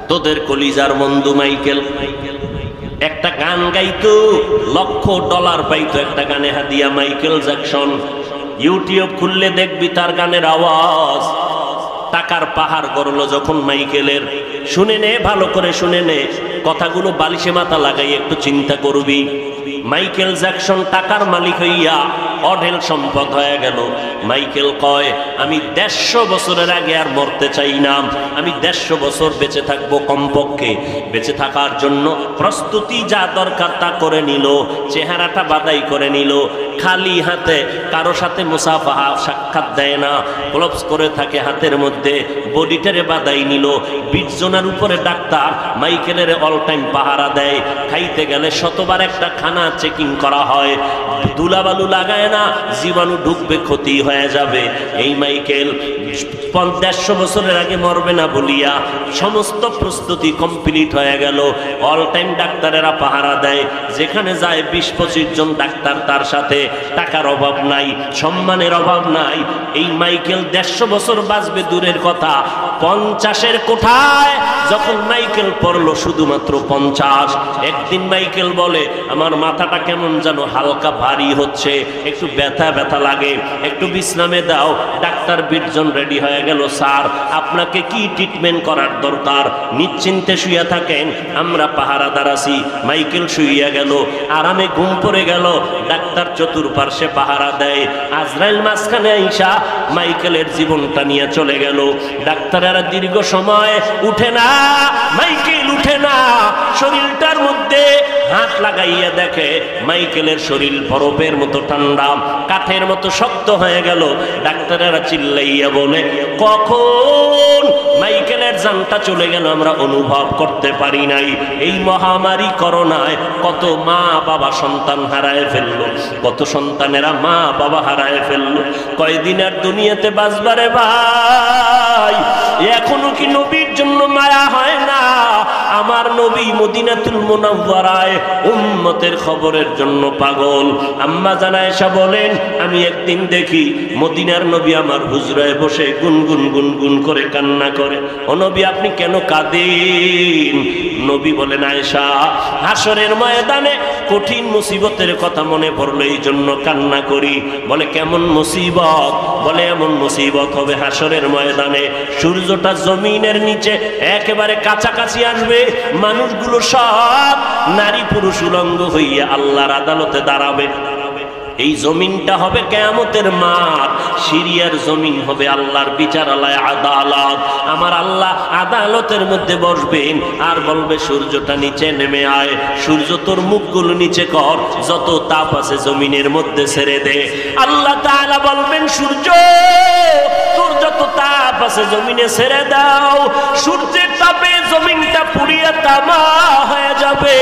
তোদের কলিজার বন্ধু মাইকেল একটা গান গাইতো, $1,00,000 পাইতো একটা গানে হাদিয়া। মাইকেল জ্যাকসন, ইউটিউব খুললে দেখবি তার গানের আওয়াজ। টাকার পাহাড় গড়লো যখন মাইকেলের। শুনে নে, ভালো করে শুনে নে, কথাগুলো বালিশে মাথা লাগাই একটু চিন্তা করবি। মাইকেল জ্যাকসন টাকার মালিক হইয়া অঢেল সম্পদ হয়ে গেল। মাইকেল কয়, আমি 150 বছরের আগে আর মরতে চাই না, আমি 150 বছর বেঁচে থাকবো কমপক্ষে। বেঁচে থাকার জন্য প্রস্তুতি যা দরকার তা করে নিল, চেহারাটা বাদাই করে নিল, খালি হাতে, কারো সাথে মুসাফাহা সাক্ষাৎ দেয় না, গ্লোভস করে থাকে হাতের মধ্যে, বডিটারে বাদাই নিল। 20 জনের উপরে ডাক্তার মাইকেলের অল টাইম পাহারা দেয়। খাইতে গেলে শতবার একটা খানা চেকিং করা হয়, ধুলাবালু লাগায় না, জীবাণু ঢুকবে, ক্ষতি হয়ে যাবে। এই মাইকেল 150 বছরের আগে মরবে না বলিয়া সমস্ত প্রস্তুতি কমপ্লিট হয়ে গেল। অল টাইম ডাক্তারেরা পাহারা দেয়, যেখানে যায় 20-25 জন ডাক্তার তার সাথে। টাকার অভাব নাই, সম্মানের অভাব নাই। এই মাইকেল 150 বছর বাঁচবে দূরের কথা, 50-এর কোঠায় যখন মাইকেল পড়লো শুধুমাত্র 50। একদিন মাইকেল বলে, আমার মাথাটা কেমন যেন হালকা ভারী হচ্ছে, একটু ব্যথা ব্যথা লাগে, একটু বিশ্রামে দাও। ডাক্তার 20 জন রেডি হয়ে গেল, স্যার আপনাকে কি ট্রিটমেন্ট করার দরকার? নিশ্চিন্তে শুয়ে থাকেন, আমরা পাহারাদার আছি। মাইকেল শুইয়া গেল, আরামে ঘুম পড়ে গেল। ডাক্তার চতুর্পার্শ্বে পাহারা দেয়। আজরাইল মাঝখানে আইসা মাইকেলের জীবনটা নিয়ে চলে গেল। ডাক্তারেরা দীর্ঘ সময় উঠে না, মাইকেল উঠে না। শরীরটার মধ্যে হাত লাগাইয়া দেখে মাইকেলের শরীর বরফের মতো ঠান্ডা, কাঠের মতো শক্ত হয়ে গেল। ডাক্তারেরা চিল্লাইয়া বলে, কখন মাইকেলের জানটা চলে গেল আমরা অনুভব করতে পারি নাই। এই মহামারী করোনায় কত মা বাবা সন্তান হারায় ফেললো, কত সন্তানেরা মা বাবা হারায় ফেললো। কয়দিন আর দুনিয়াতে বাঁচবারে ভাই, এখনো কি নবীর জন্য মায়া হয় না? আমার নবী মদিনাতুল মুনাওয়ারায় উম্মতের খবরের জন্য পাগল। আম্মা জান আয়েশা বলেন, আমি একদিন দেখি মদিনার নবী আমার হুজরায় বসে গুনগুন গুনগুন করে কান্না করে। ও নবী, আপনি কেন কাঁদেন? নবী বলেন, আয়েশা, হাসরের ময়দানে কঠিন মুসিবতের কথা মনে পড়লো, এই জন্য কান্না করি। বলে কেমন মুসিবত? বলে এমন মুসিবত হবে হাসরের ময়দানে সূর্যটা জমিনের নিচে একেবারে কাছাকাছি আসবে, মানুষগুলো সব নারী পুরুষ উলঙ্গ হইয়া আল্লাহর আদালতে দাঁড়াবে। এই জমিনটা হবে কিয়ামতের মাঠ, সিরিয়ার জমিন হবে আল্লাহর বিচারালয়, আদালত। আমার আল্লাহ আদালতের মধ্যে বসবেন আর বলবে, সূর্যটা নিচে নেমে আয়, সূর্য তোর মুখগুলো নিচে কর, যত তাপ আছে জমিনের মধ্যে ছেড়ে দে। আল্লাহ তাআলা বলবেন, সূর্য তোর যত তাপ আছে জমিনে ছেড়ে দাও। সূর্যের তাপে জমিনটা পুড়িয়ে তামা হয়ে যাবে।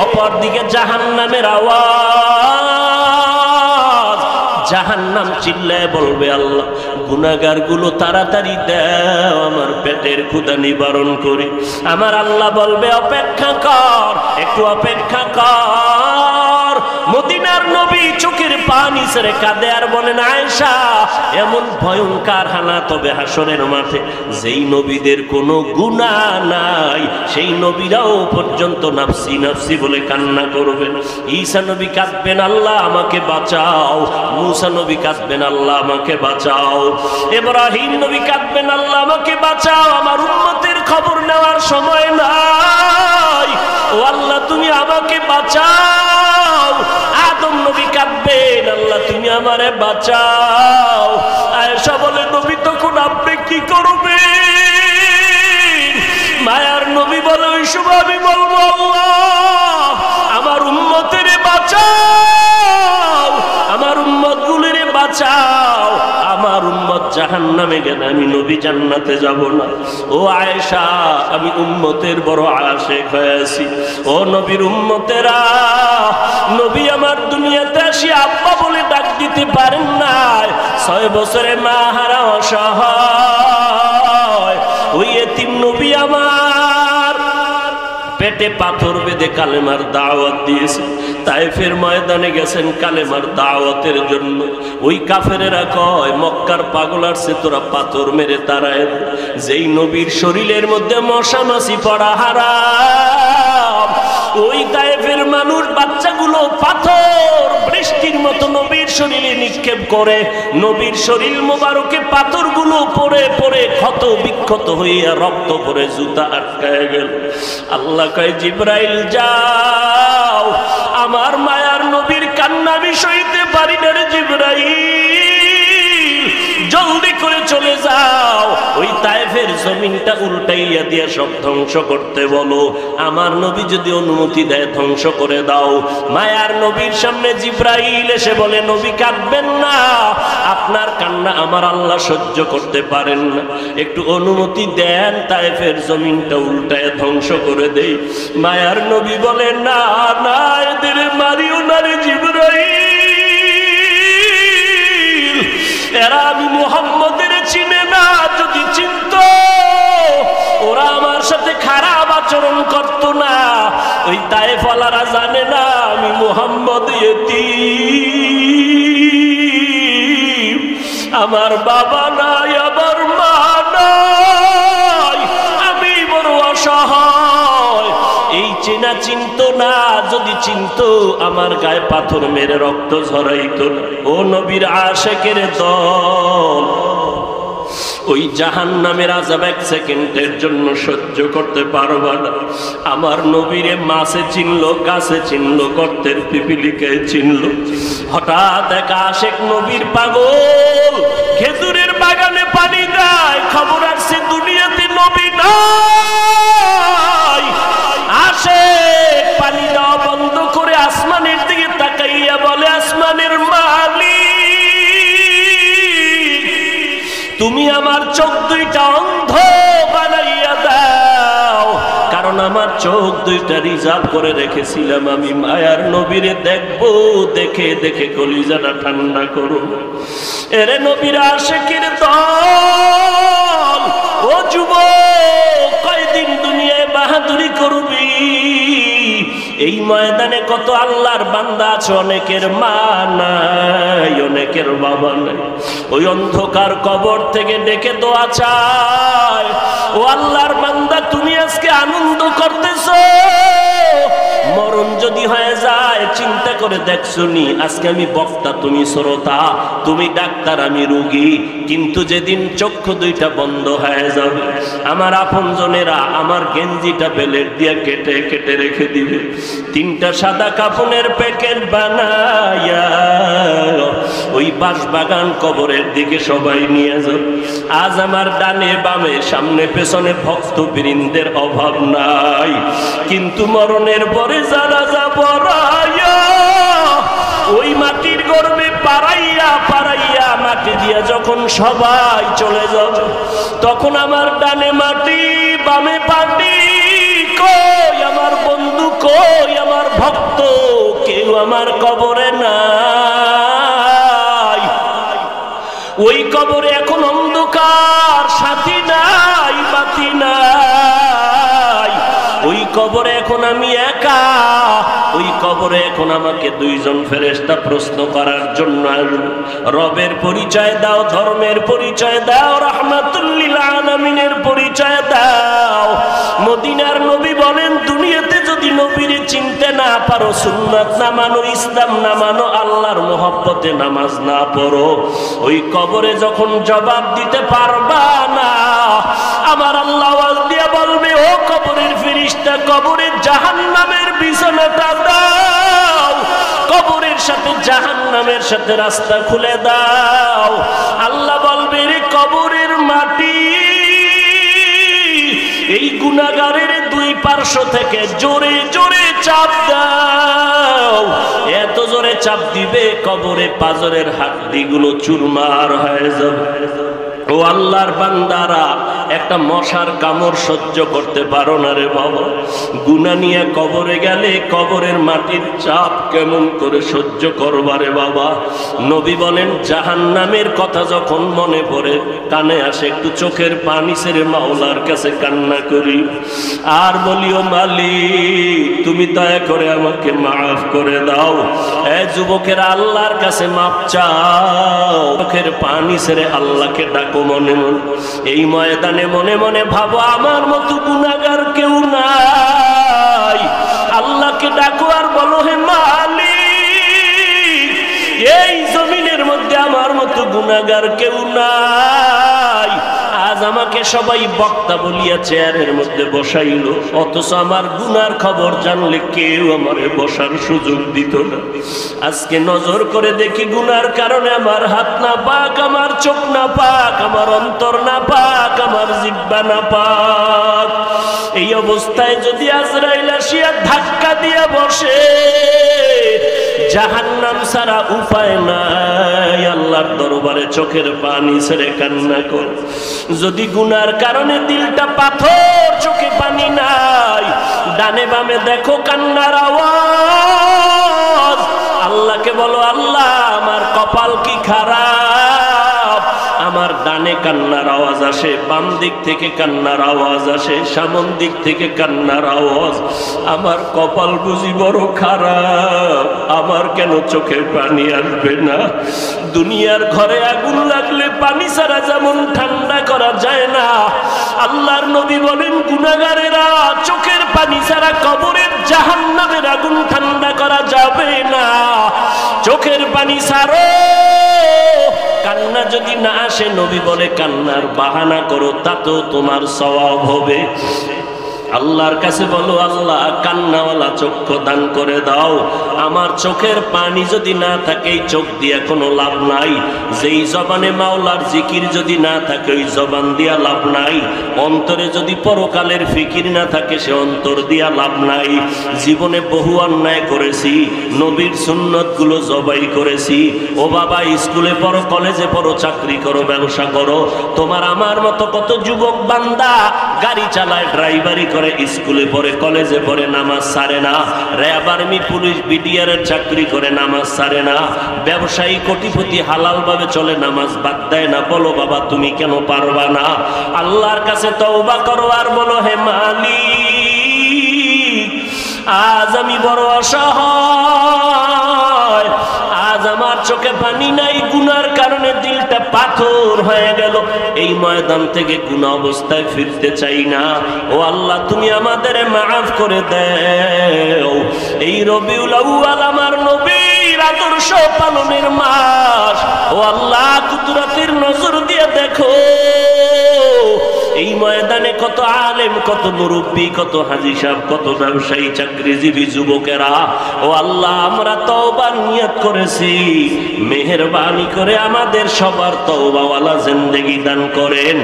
অপরদিকে জাহান্নামের আওয়াজ, জাহান্নাম চিল্লায় বলবে, আল্লাহ গুনাহগার গুলো তাড়াতাড়ি দাও, আমার পেটের ক্ষুধা নিবারণ করি। আমার আল্লাহ বলবে, অপেক্ষা কর, একটু অপেক্ষা কর। মদিনার নবী চোখের পানি ছেড়ে কাঁদে আর বলেন, আয়েশা, এমন ভয়ঙ্কর হালাত হবে হাসরের মাঠে, যেই নবীদের কোনো গুনাহ নাই সেই নবীরাও পর্যন্ত নাফসি নাফসি বলে কান্না করবেন। ঈসা নবী কাঁদবেন, আল্লাহ আমাকে বাঁচাও। মুসা নবী কাঁদবেন, আল্লাহ আমাকে বাঁচাও। ইব্রাহিম নবী কাঁদবেন, আল্লাহ আমাকে বাঁচাও, আমার উম্মতের খবর নেওয়ার সময় নাই, ও আল্লাহ তুমি আমাকে বাঁচাও। আদম নবী কাঁদবেন, আল্লাহ তুমি আমারে বাঁচাও। আয়েশা বলে, নবী তখন আপনি কি করবেন? মায়ার নবী বলে, ওই সময় আমি বলবো, আল্লাহ আমার উম্মতের বাঁচাও, আমার উম্মত গুলিরে বাঁচাও। আমার উম্মত জাহান্নামে গেলে আমি নবী জান্নাতে যাব না। ও আয়েশা, আমি উম্মতের বড় আশিক হয়েছি। ও নবীর উম্মতেরা, নবী আমার দুনিয়াতে আসি আব্বা বলে ডাক দিতে পারেন নাই। 6 বছরে মা হারা অসহায় ওই এতিম নবী আমার পেটে পাথর বেঁধে কালেমার দাওয়াত দিয়েছে। তায়েফের ময়দানে গেছেন কালেমার দাওয়াতের জন্য। ওই কাফেরেরা কয়, মক্কার পাগল আসছে, তোরা পাথর মেরে তারায়। যেই নবীর শরীরের মধ্যে মশা মাছি পড়া হারাম, ওই তায়েফের মানুষ বাচ্চাগুলো পাথর বৃষ্টির মতো নবীর শরীরে নিক্ষেপ করে। নবীর শরীর মোবারকে পাথরগুলো পড়ে পড়ে ক্ষত বিক্ষত হইয়া রক্ত পড়ে জুতা আটকায় গেল। আল্লাহ কয়, জিবরাইল যাও, আমার মায়ার নবীর কান্না আমি সইতে পারি না রে জিবরাইল, জলদি করে চলে যাও, ওই তায়েফের জমিনটা উল্টাইয়া দিয়ে সব ধ্বংস করতে বলো। আমার নবী যদি অনুমতি দেয় ধ্বংস করে দাও। মায়ার নবীর সামনে জিবরাইল এসে বলে, নবী কাঁদবেন না, আপনার কান্না আমার আল্লাহ সহ্য করতে পারেন না, একটু অনুমতি দেন, তায়েফের জমিনটা উল্টায় ধ্বংস করে দেই। মায়ার নবী বলে, না না, এদের মারিও না রে জিবরাইল, এরা আমি মুহাম্মদের চিনে না, যদি চিনত ওরা আমার সাথে খারাপ আচরণ করতো না। ওই তায়েফওয়ালারা জানে না আমি মুহাম্মদ ইতীম, আমার বাবা নাই, আমার মা নাই, আমি বড় অসহায়। এই চেনা চিনতো না, যদি চিনতো আমার গায়ে পাথর মেরে রক্ত ঝরাইতো না। ও নবীর আশিকের দল, ওই জাহান্নামের আযাব 1 সেকেন্ডের জন্য সহ্য করতে পারবা না। আমার নবীরে মাছে চিনলো, গাছে চিনলো, গর্তের পিপিলিকে চিনলো। হঠাৎ এক আশিক নবীর পাগল খেজুরের বাগানে পানি দেয়, খবর আসছে দুনিয়াতে নবী নাই। আশিক পানি দেওয়া বন্ধ করে আসমানের দিকে তাকাইয়া বলে, আসমানের মালিক, তুমি আমার চোখ দুইটা অন্ধ বানাইয়া দাও, কারণ আমার চোখ দুইটা রিজার্ভ করে রেখেছিলাম আমি মায়ার নবীরে দেখবো, দেখে দেখে কলিজাটা ঠান্ডা করো। এরে নবীর আশিকের দল, ও যুবক, কয়দিন দুনিয়ায় বাহাদুরি করবি? এই ময়দানে কত আল্লাহর বান্দা আছে, অনেকের মা নাই, অনেকের বাবা নাই। ওই অন্ধকার কবর থেকে ডেকে দোয়া চায়, ও আল্লাহর বান্দা, তুমি আজকে আনন্দ করতেছো, চিন্তা করে দেখছো নি আজকে আমি বক্তা তুমি শ্রোতা, তুমি ডাক্তার আমি রোগী, কিন্তু যেদিন চক্ষু দুইটা বন্ধ হয়ে যাবে আমার আপনজনেরা আমার গেঞ্জিটা বেলেট দিয়ে কেটে কেটে রেখে দিবে, তিনটা সাদা কাফনের প্যাকেট বানায়া ওই বাঁশবাগান কবরের দিকে সবাই নিয়ে যাবে। আজ আমার ডানে বামে সামনে পেছনে ভক্তবৃন্দের অভাব নাই, কিন্তু মরণের পরে জানাজা পড়াইয়া ওই মাটির গর্ভে পাড়াইয়া পাড়াইয়া মাটি দিয়া যখন সবাই চলে যাবে, তখন আমার ডানে মাটি বামে পাটি, কই আমার বন্ধু কই আমার ভক্ত, কেউ আমার কবরে নাই। ওই কবরে এখন অন্ধকার, সাথী নাই বাতি নাই, ওই কবরে এখন আমি একা, ওই কবরে এখন আমাকে দুইজন ফেরেশতা প্রশ্ন করার জন্য আসবে। রবের পরিচয় দাও, ধর্মের পরিচয় দাও, রাহমাতুল লিল আলামিনের পরিচয় দাও। মদিনার নবী বলেন দুনিয়াতে যদি নবীর চিনতে না পারো, সুন্নাত না মানো, ইসলাম না মানো, আল্লাহর মহব্বতে নামাজ না পড়ো, ওই কবরে যখন জবাব দিতে পারবা না, আমার আল্লাহ আওয়াজ দিয়ে বলবে ও কবরের ফেরেশতা, কবরের জাহান্নামের বিছানাটা দাও, কবরের সাথে জাহান্নামের সাথে রাস্তা খুলে দাও। আল্লাহ বলবে রে কবরের মাটি, এই গুনাহগারের দুই পার্শ্ব থেকে জোরে জোরে চাপ দাও, এত জোরে চাপ দিবে কবরে পাজরের হাড্ডিগুলো চুরমার হয়ে যাবে। ও আল্লাহর বান্দারা, একটা মশার কামড় সহ্য করতে পারো না রে বাবা, গুনাহ নিয়ে কবরে গেলে কবরের মাটির চাপ কেমন করে সহ্য করবা রে বাবা। নবী বলেন জাহান্নামের কথা যখন মনে পড়ে কানে আসে, একটু চোখের পানি ছেড়ে মাওলার কাছে কান্না করি আর বলিও মালিক তুমি দয়া করে আমাকে মাফ করে দাও। এ যুবকেরা আল্লাহর কাছে মাপ চাও, চোখের পানি ছেড়ে আল্লাহকে ডাকো মনে মনে। এই ময়দানে মনে মনে ভাবো আমার মতো গুনাহগার কেউ নাই, আল্লাহকে ডাকো আর বলো হে মালিক এই জমিনের মধ্যে আমার মতো গুনাহগার কেউ নাই। আজ আমাকে সবাই বক্তা বলিয়া চেয়ারের মধ্যে বসাইল, অথচ আমার গুনার খবর জানলে কেউ আমারে বসার সুযোগ দিত না। আজকে নজর করে দেখি গুনার কারণে আমার হাত না পাক, আমার চোখ না পাক, আমার অন্তর না পাক, আমার জিহ্বা না পাক। এই অবস্থায় যদি আজরাইল আসিয়া ধাক্কা দিয়া বসে, জাহান্নাম ছাড়া উপায় নাই, আল্লাহর দরবারে চোখের পানি ছেড়ে কান্না কর। যদি গুনার কারণে দিলটা পাথর, চোখে পানি নাই, ডানে বামে দেখো কান্নার আওয়াজ, আল্লাহকে বলো আল্লাহ আমার কপাল কি খারাপ, আমার ডানে কান্নার আওয়াজ আসে, বাম দিক থেকে কান্নার আওয়াজ আসে, সামন দিক থেকে কান্নার আওয়াজ, আমার কপাল বুঝি বড় খারাপ, আমার কেন চোখে পানি আসবে না। দুনিয়ার ঘরে আগুন লাগলে পানি ছাড়া যেমন ঠান্ডা করা যায় না, আল্লাহর নবী বলেন গুনাহগারেরা চোখের পানি ছাড়া কবরের জাহান্নামের আগুন ঠান্ডা করা যাবে না। চোখের পানি ছাড়ো, কান্না যদি না আসে, নবী বলে কান্নার বাহানা করো, তাতেও তোমার সওয়াব হবে। আল্লাহর কাছে বলো আল্লাহ কান্নাওয়ালা চক্ষু দান করে দাও। আমার চোখের পানি যদি না থাকে এই চোখ দিয়ে কোনো লাভ নাই, যেই জবানে মাওলার জিকির যদি না থাকে ওই জবান দিয়া লাভ নাই, অন্তরে যদি পরকালের ফিকির না থাকে সে অন্তর দিয়া লাভ নাই। জীবনে বহু অন্যায় করেছি, নবীর সুন্নতগুলো জবাই করেছি। ও বাবা স্কুলে পড়ো, কলেজে পড়ো, চাকরি করো, ব্যবসা করো, তোমার আমার মতো কত যুবক বান্দা গাড়ি চালায়, ড্রাইভারি করে, স্কুলে পড়ে, কলেজে পড়ে, নামাজ ছাড়ে না, র্যাব আর্মি পুলিশ বিডিআর এর চাকরি করে, নামাজ ছাড়ে না, ব্যবসায়ী কোটিপতি হালাল ভাবে চলে, নামাজ বাদ দেয় না। বলো বাবা তুমি কেন পারবা না? আল্লাহর কাছে তওবা করো আর বলো হে মালিক আজ আমি বড় অসহায়, আজ আমার চোখে পানি নাই, গুনার কারণে দিলটা পাথর হয়ে গেল। এই ময়দান থেকে গুনাহ অবস্থায় ফিরতে চাই না। ও আল্লাহ, তুমি আমাদের মাফ করে দাও। এই রবিউল আউয়াল আমার নবীর আদর্শ পালনের মাস। ও আল্লাহ, কুদরতের নজর দিয়ে দেখো এই ময়দানে কত আলেম, কত মুরব্বী, কত হাজী সাহেব, কত ব্যবসায়ী, চাকরিজীবী যুবকেরা। ও আল্লাহ, আমরা তওবার নিয়ত করেছি, মেহেরবানি করে আমাদের সবার তওবাওয়ালা জিন্দেগি দান করেন।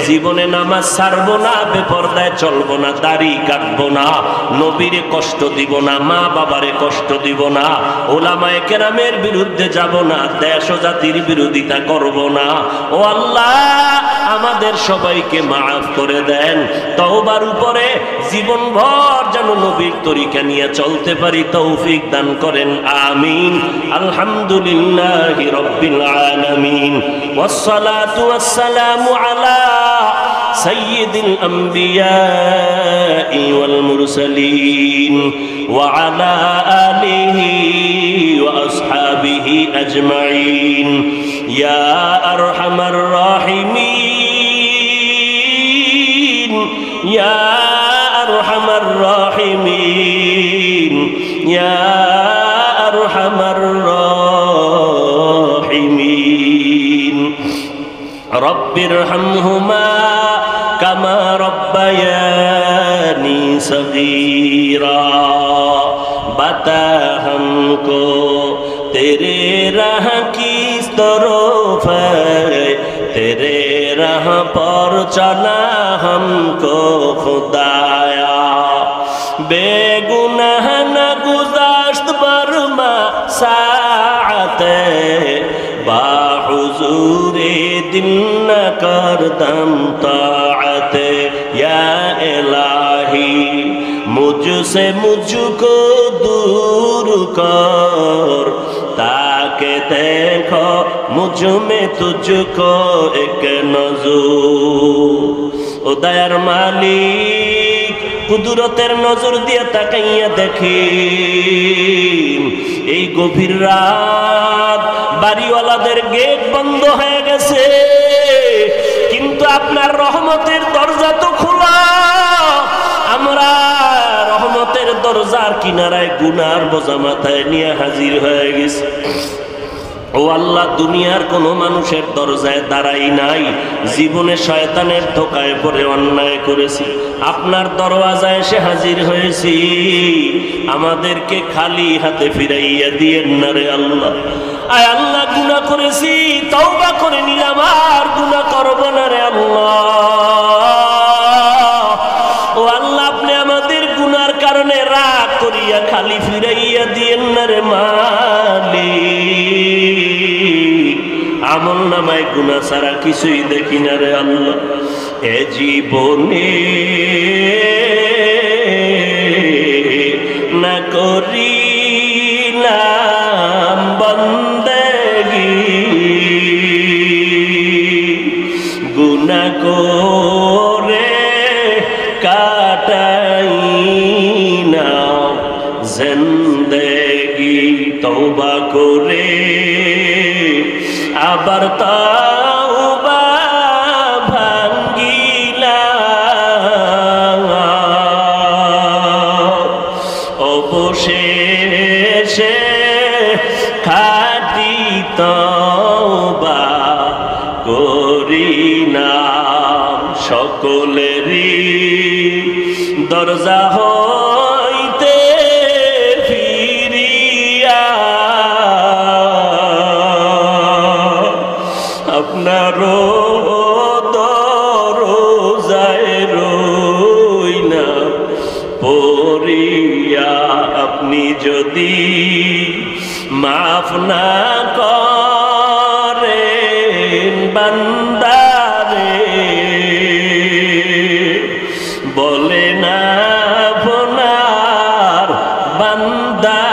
জীবনে নামাজ ছাড়বো না, বেপরদায় চলবো না, দাড়ি কাটবো না, নবীরে কষ্ট দিব না, মা বাবারে কষ্ট দিব না, ওলামায়ে কেরামের বিরুদ্ধে যাব না, দেশ ও জাতির বিরোধিতা করব না। ও আল্লাহ, আমাদের সবাইকে মাফ করে দেন। তওবার উপরে জীবনভর যেন নবীর তরিকা নিয়ে চলতে পারি, তৌফিক দান করেন। আমিন। আলহামদুলিল্লাহি রাব্বিল আলামিন। ওয়াসসালাতু ওয়াসসালামু আলা সাইয়্যিদিল আম্বিয়াই ওয়াল মুরসালিন ওয়া আলা আলিহি ওয়া আসহাবিহি আজমাইন। ইয়া আরহামার রাহিমিন, ইয়া আরহামার রাহিমিন, ইয়া আরহামার রাহিমিন। রব্বিরহামহুমা কামা রব্বায়ানি সগীরা। बता हमको तेरे राह की तरफ है, तेरे राह पर चला हमको खुदाया। बेगुनाह न गुज़श्त बरमा साअते, बाहुज़ूरे दिल न करदम ताअते। या इलाही मुझसे मुझको दूर कर, ताकि देखो मुझ में तुझको एक नजर। ও দয়ার মালিক, কুদরতের নজর দিয়ে তাকাইয়া দেখেন এই গভীর রাত বাড়িওয়ালাদের গেট বন্ধ হয়ে গেছে, কিন্তু আপনার রহমতের দরজা তো খোলা। আমরা রহমতের দরজার কিনারায় গুনার বোঝা মাথায় নিয়ে হাজির হয়ে গেছি। ও আল্লাহ, দুনিয়ার কোন মানুষের দরজায় দাঁড়াই নাই, জীবনে শয়তানের ধোকায় পড়ে অন্যায় করেছি, আপনার দরওয়াজায় এসে হাজির হয়েছি। আমাদেরকে খালি হাতে ফিরাইয়া দিয়েন না রে আল্লাহ। আয় আল্লাহ, গুনাহ করেছি, তওবা করে নিলাম, আর গুনাহ করব না রে আল্লাহ। ও আল্লাহ, আপনি আমাদের গুনার কারণে রাগ করিয়া খালি ফিরাইয়া দিয়েন না রে মালিক। আমল নামায় গুনাহ ছাড়া কিছুই দেখি না রে আল্লাহ। এ জীবনে না করিলাম বন্দেগি, গুনাহ করে কাটাই না জিন্দেগি। তওবা করে আবার তওবা ভাঙ্গিলাম, অবশেষে খাঁটি তওবা করিলাম। সকলেরই দরজা হইতে ফিরিয়া আপনারও দরজায় রইলাম পড়িয়া। আপনি যদি মাফ না করেন বান্দারে, বলে না আপনার বান্দা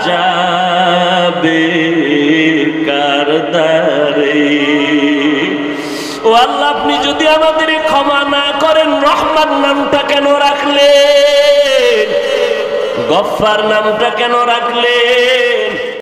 যাবে কারদারে। ও আল্লাহ, আপনি যদি আমাদের ক্ষমা না করেন, রহমান নামটা কেন রাখলেন? গফফার নামটা কেন রাখলেন?